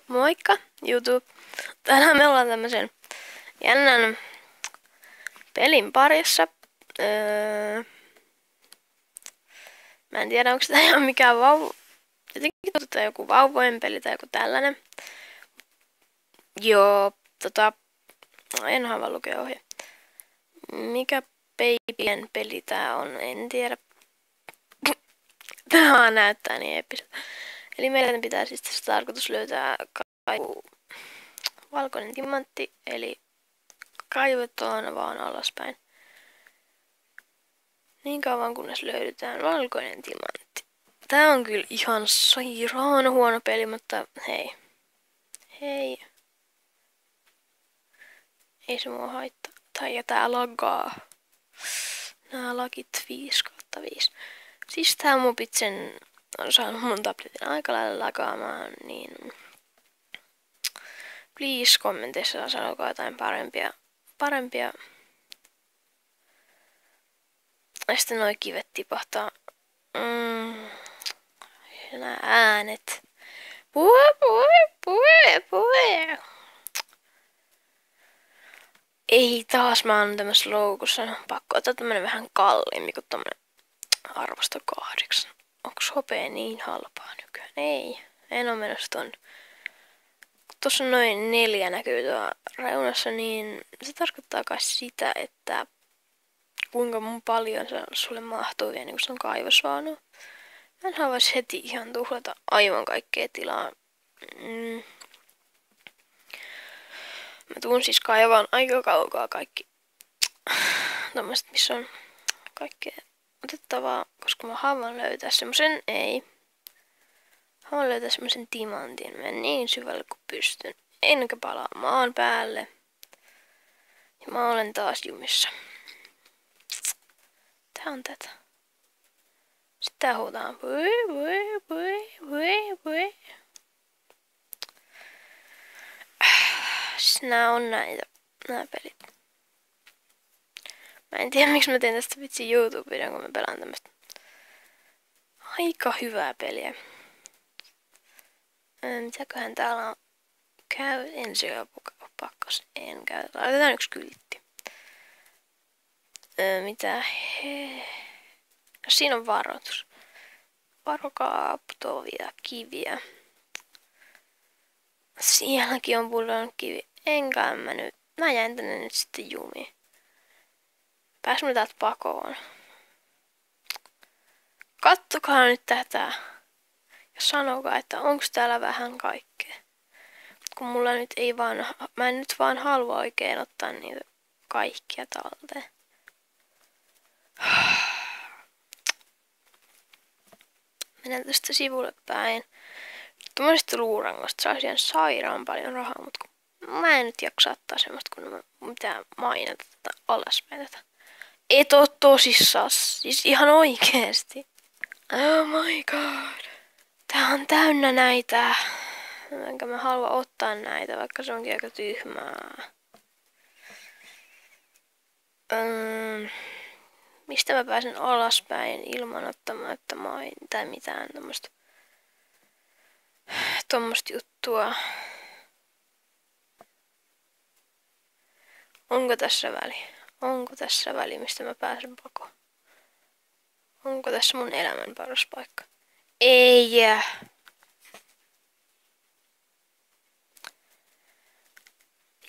Moikka YouTube! Tänään me ollaan tämmösen jännän pelin parissa. Mä en tiedä onko tää ihan mikään jotenkin tuntuu joku vauvojen peli tai joku tällainen. Joo, en halua lukea ohje. Mikä babyen peli tää on, en tiedä. Tää näyttää niin eeppiseltä. Eli meidän pitää siis tässä tarkoitus löytää valkoinen timantti, eli kaivetaan vaan alaspäin. Niin kauan kunnes löydetään valkoinen timantti. Tää on kyllä ihan sairaan huono peli, mutta hei. Hei. Ei se mua haittaa. Tai tää laggaa. Nää lagit 5/5. Siis tää mopitsen on saanut mun tabletin aika lailla lagaamaan, niin please kommenteissa sanokaa jotain parempia. Ja sitten noi kivet tipahtaa. Nää äänet. Pue. Ei taas mä oon tämmössä loukussa. Pakko ottaa tämmönen vähän kalliimpi kuin tämmönen arvosto 8. Onks hopea niin halpaa nykyään? Ei. En oo menossa ton. Kun tossa on noin 4 näkyy tuolla reunassa, niin se tarkoittaa kai sitä, että kuinka paljon se sulle mahtuu vielä, niin kun se on kaivosvaunu. Mä en haluaisi heti ihan tuhlata aivan kaikkea tilaa. Mä tuun siis kaivaan aika kaukaa kaikki tommoset, missä on kaikkea otettavaa, koska mä haluan löytää semmosen, haluan löytää semmosen timantin, menen niin syvälle kuin pystyn, enkä palaa maan päälle. Ja mä olen taas jumissa. Tää on tätä. Sitten tää huutaa. Siis nää on nää pelit. Mä en tiedä miksi mä teen tästä vitsi YouTube-videon, kun mä pelaan tämmöstä aika hyvää peliä. Mitäköhän täällä on? Käy ensiapupakkas. En käy. Laitetaan yksi kyltti. Mitä no, siinä on varoitus. Varokaa putoavia kiviä. Sielläkin on pullon kivi. Enkä mä nyt. Mä jäin tänne nyt sitten jumiin. Pääs mä täältä pakoon. Kattokaa nyt tätä. Ja sanokaa, että onks täällä vähän kaikkea. Kun mulla nyt ei vaan, mä en nyt vaan halua oikein ottaa niitä kaikkia talteen. Mennään tästä sivulle päin. Tuommoisesta luurangosta saisi ihan sairaan paljon rahaa, mutta mä en nyt jaksa ottaa semmoista, kun mitään mainita tätä alaspäin tätä. Et oo tosissaan, siis ihan oikeesti. Oh my god. Tää on täynnä näitä. Enkä mä halua ottaa näitä, vaikka se onkin aika tyhmää. Mistä mä pääsen alaspäin ilman ottamatta tai mitään tommosta juttua. Onko tässä väli, mistä mä pääsen pakoon? Onko tässä mun elämän paras paikka? Ei jää.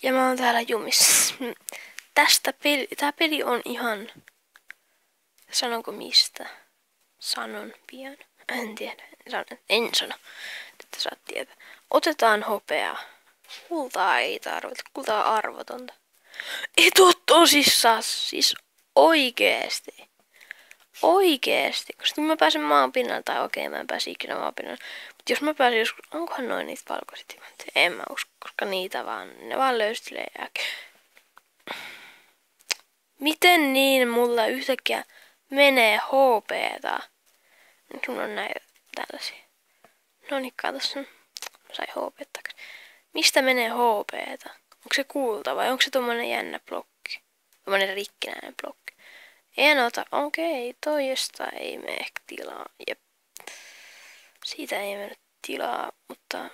Ja mä oon täällä jumissa. Tää peli on ihan... Sanonko mistä? Sanon pian. En tiedä. En sano. Että saat tietää. Otetaan hopeaa. Kultaa ei tarvita. Kultaa on arvotonta. Et oo tosissaan. Siis oikeesti. Oikeesti. Koska mä pääsen maan pinnalle. Tai okei, mä en pääse ikinä maan pinnalle. Mutta jos mä pääsen joskus... Onkohan noin niitä valkoisia timantteja? En mä usko. Koska niitä vaan... Ne vaan löystylee äkkiä. Miten niin mulla yhtäkkiä menee HP:ta? Nyt mulla on näitä tällaisia. Noniin, katos. Mä sain HP takaisin. Mistä menee HP:ta? Onko se kulta vai onko se tommonen jännä blokki? Tommonen rikkinäinen blokki. En ota. Okei, toista ei mene ehkä tilaa. Jep. Siitä ei mennyt tilaa, mutta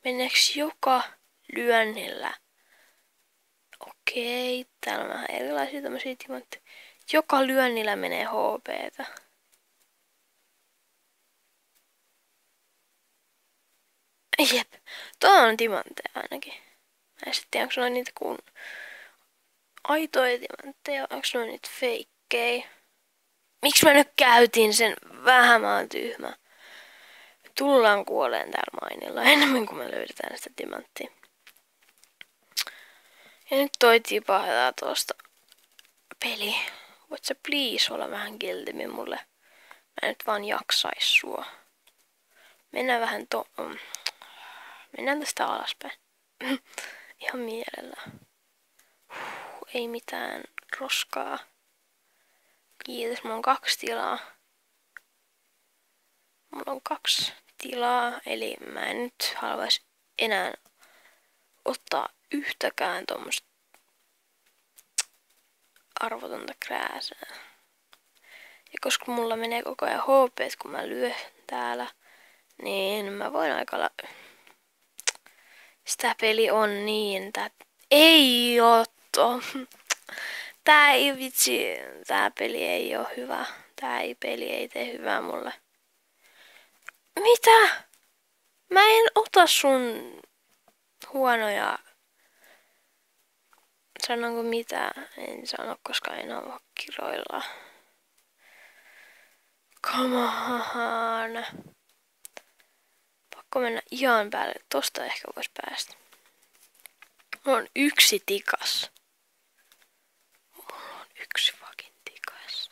Meneeks joka lyönnillä? Okei, täällä on vähän erilaisia tämmösiä timantteja. Joka lyönnillä menee HP:tä. Jep, tuo on timantteja ainakin. Mä en sit tiedä, onko noin niitä kun aitoja timantteja, onko noin niitä feikkejä. Miksi mä nyt käytin sen? Vähän mä oon tyhmä. Me tullaan kuoleen täällä mainilla enemmän kuin me löydetään sitä timanttia. Ja nyt toi tipahtaa tosta peli. Voit sä please olla vähän kiltimmin mulle? Mä nyt vaan jaksais sua. Mennään vähän Mennään tästä alaspäin. Ihan mielellään. Ei mitään roskaa. Kiitos, mulla on 2 tilaa. Mulla on 2 tilaa, eli mä en nyt haluais enää ottaa yhtäkään tommoista arvotonta krääsää. Ja koska mulla menee koko ajan HP, kun mä lyön täällä, niin mä voin aika sitä peli on niin, tää ei oo Tää ei vitsi, tää peli ei oo hyvä. Peli ei tee hyvää mulle. Mitä? Mä en ota sun huonoja. Sanonko mitä? En sano, koska en oo kiroilla. Come on. Pakko mennä ihan päälle. Tosta ehkä vois päästä. Mulla on 1 tikas. Mulla on 1 fucking tikas.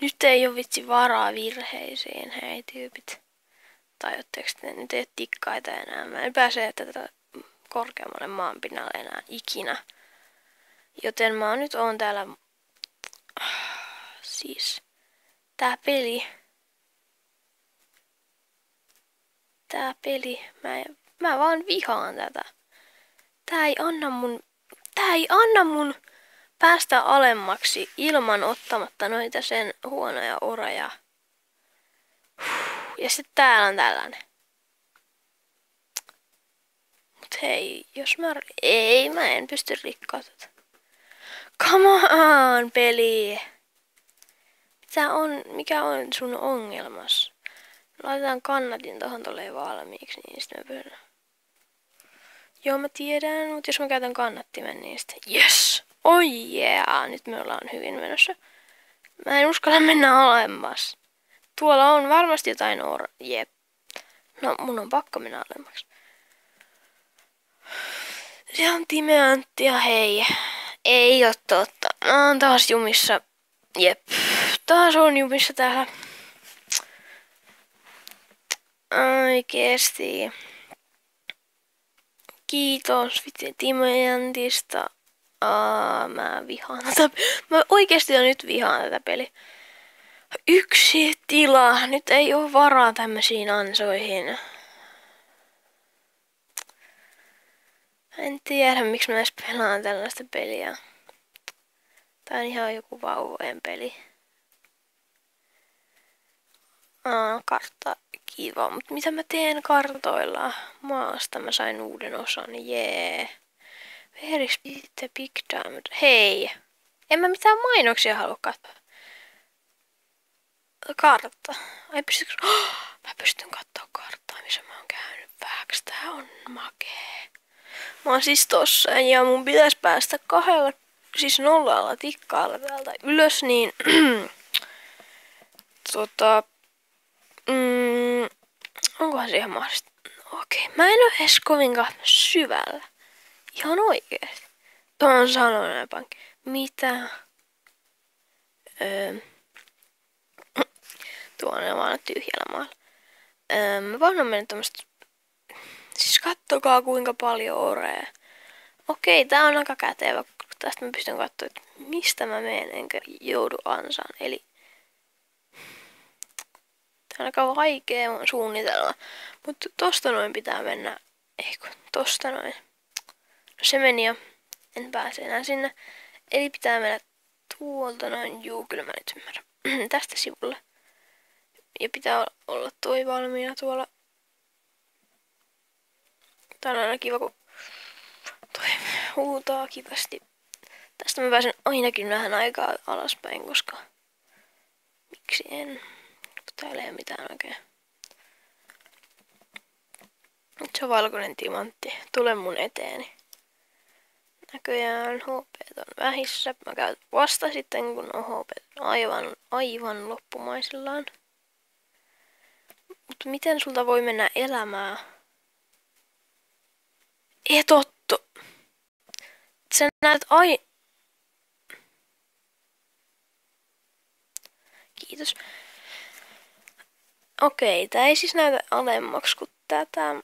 Nyt ei oo vitsi varaa virheisiin, hei tyypit. Tai ootteko te nyt ei oo tikkaita enää. Mä en pääse tätä korkeammalle maanpinnalle enää ikinä. Joten mä nyt oon täällä. Siis. Tää peli. Mä vaan vihaan tätä. Tää ei anna mun päästä alemmaksi ilman ottamatta noita sen huonoja oraja. Ja sit täällä on tällainen. Mut hei, jos mä en pysty rikkoa tätä. Come on, peli! Mikä on sun ongelmas? Laitetaan kannatin tohon tolleen valmiiksi, niin sit mä pyydän. Joo, mä tiedän, mutta jos mä käytän kannattimen, niin sitten yes! Oi yeah! Nyt me ollaan hyvin menossa. Mä en uskalla mennä alemmas. Tuolla on varmasti jotain jep. No, mun on pakko mennä alemmaksi. Se on timeanttia, hei. Ei oo totta. Mä oon taas jumissa. Jep. Taas on jumissa täällä. Oikeesti. Kiitos vitsi timeantista. Mä vihaan tätä. Mä oikeesti jo nyt vihaan tätä peliä. 1 tila. Nyt ei oo varaa tämmösiin ansoihin. En tiedä miksi mä edes pelaan tällaista peliä. Tää on ihan joku vauvojen peli. Kartta kiva, mutta mitä mä teen kartoilla? Maasta mä sain uuden osan, jee. Where is the big diamond? Hei! En mä mitään mainoksia halua katsoa. Kartta. Ai pystytkö? Mä pystyn katsoa karttaa, missä mä oon käynyt vähäksi. Tää on makee. Mä oon siis tossa ja mun pitäis päästä 2, siis 0 tikkaalla täältä ylös, niin onkohan se ihan mahdollista? Okei, mä en oo edes kovinkaan syvällä. Ihan oikeesti. Tuon sanoinen pankki. Mitä? Tuonne vaan tyhjällä maalla. Mä vaan oon mennyt tämmöstä. Siis kattokaa kuinka paljon orea. Okei, tää on aika kätevä. Tästä mä pystyn katsoa, että mistä mä menen enkä joudu ansaan. Eli tää on aika vaikea suunnitella. Mutta tosta noin pitää mennä. Eikö, tosta noin. No se meni jo. En pääse enää sinne. Eli pitää mennä tuolta noin. Juu, kyllä mä nyt ymmärrän. Tästä sivulle. Ja pitää olla toi valmiina tuolla. Tää on aina kiva, kun toi huutaa kivasti. Tästä mä pääsen ainakin vähän aikaa alaspäin, koska miksi en? Täällä ei ole mitään oikein. Nyt se on valkoinen timantti. Tule mun eteeni. Näköjään HP on vähissä. Mä käyn vasta sitten, kun on HP aivan loppumaisillaan. Mutta miten sulta voi mennä elämää? Etotto! Sä näet Kiitos. Okei, tää ei siis näytä alemmaksi kuin tätä.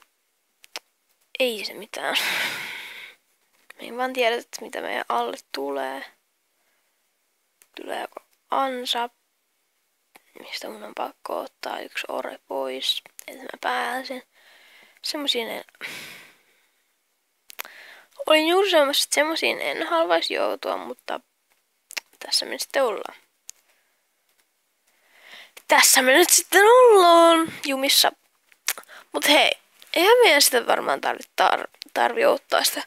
Ei se mitään. Me ei vaan tiedä, että mitä meidän alle tulee. Tulee joko ansa, mistä mun on pakko ottaa yksi ore pois, että mä pääsen. Semmoisiin olin juuri sanomassa, että semmoisiin en haluaisi joutua, mutta tässä me sitten ollaan. Tässä me nyt sitten ollaan jumissa. Mut hei, eihän meidän sitä varmaan tarvi ottaa sitä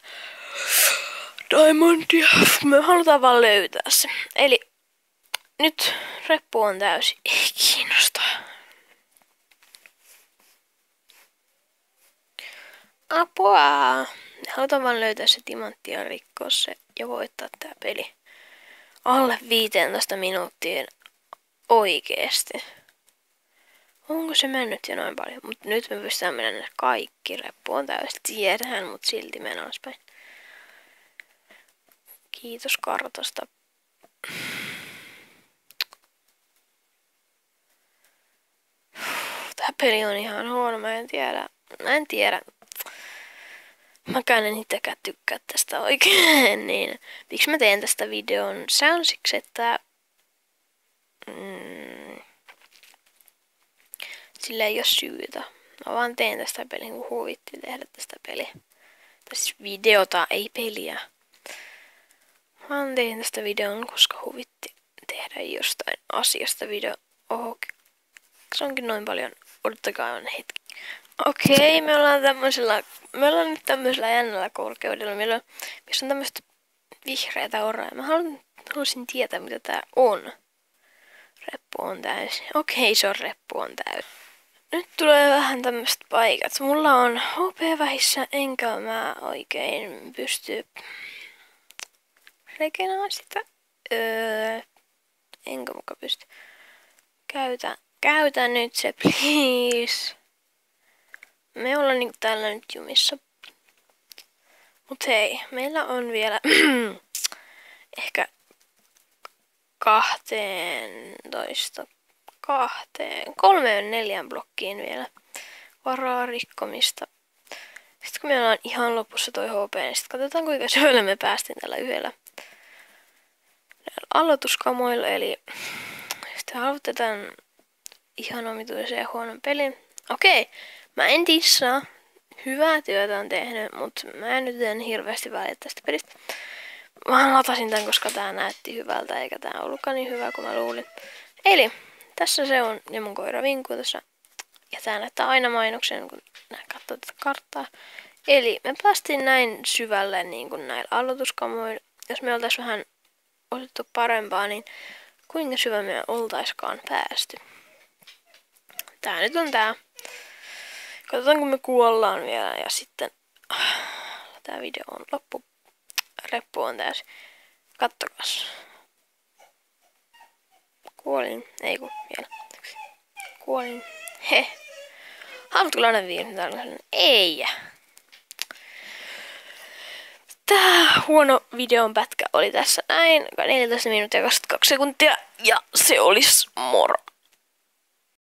diamondia. Me halutaan vaan löytää se. Eli nyt reppu on täysi. Ei kiinnosta. Apua! Halutaan vaan löytää se timantti ja rikkoa se ja voittaa tää peli. Alle 15 minuuttiin oikeesti. Onko se mennyt jo noin paljon? Mutta nyt me pystytään mennä kaikki. Reppu on täysi. Tiedään, mutta silti mennään alaspäin. Kiitos kartasta. Tää peli on ihan huono. Mä en tiedä. Mäkään en itsekään tykkää tästä oikein. Niin. Miksi mä teen tästä videon? Se on siksi, että sillä ei ole syytä. Mä vaan teen tästä peliä, kun huvitti tehdä tästä peliä. Tai siis videota, ei peliä. Mä vaan teen tästä videon, koska huvitti tehdä jostain asiasta video. Oho, se onkin noin paljon. Odottakaa hetki. Okei, me ollaan nyt tämmöisellä jännällä korkeudella, missä on tämmöistä vihreätä oraa. Mä haluaisin tietää, mitä tää on. Reppu on täysin. Okei, se on reppu on täysin. Nyt tulee vähän tämmöiset paikat. Mulla on HP vähissä, enkä mä oikein pysty rekenaan sitä. Enkä muka pysty. Käytä nyt se, please. Me ollaan niinku täällä nyt jumissa. Mut hei, meillä on vielä ehkä 3-4 blokkiin vielä varaa rikkomista. Sitten kun meillä on ihan lopussa toi HP, niin sitten katsotaan kuinka syvälle me päästiin tällä yhdellä aloituskamoilla. Eli sitten aloitetaan ihan omituisen ja huonon pelin. Okei, mä en dissaa. Hyvää työtä on tehnyt, mutta mä en nyt en hirveästi välitä tästä pelistä. Mä latasin tän, koska tää näytti hyvältä, eikä tää ollutkaan niin hyvä kuin mä luulin. Eli tässä se on, ja mun koira vinkuu tässä. Ja tää näyttää aina mainoksen, kun katsoo tätä karttaa. Eli me päästiin näin syvälle niin kuin näillä aloituskamoilla. Jos me oltais vähän otettu parempaa, niin kuinka syvä me oltaiskaan päästy. Tää nyt on tää. Katsotaan, kun me kuollaan vielä ja sitten tää video on loppu. Reppu on täysin. Kattokas. Kuolin. Ei kun vielä. Kuolin. He. Haluatko lainata viimeinen? Ei. Tää huono videon pätkä oli tässä näin. 14 minuuttia 22 sekuntia. Ja se olisi moro.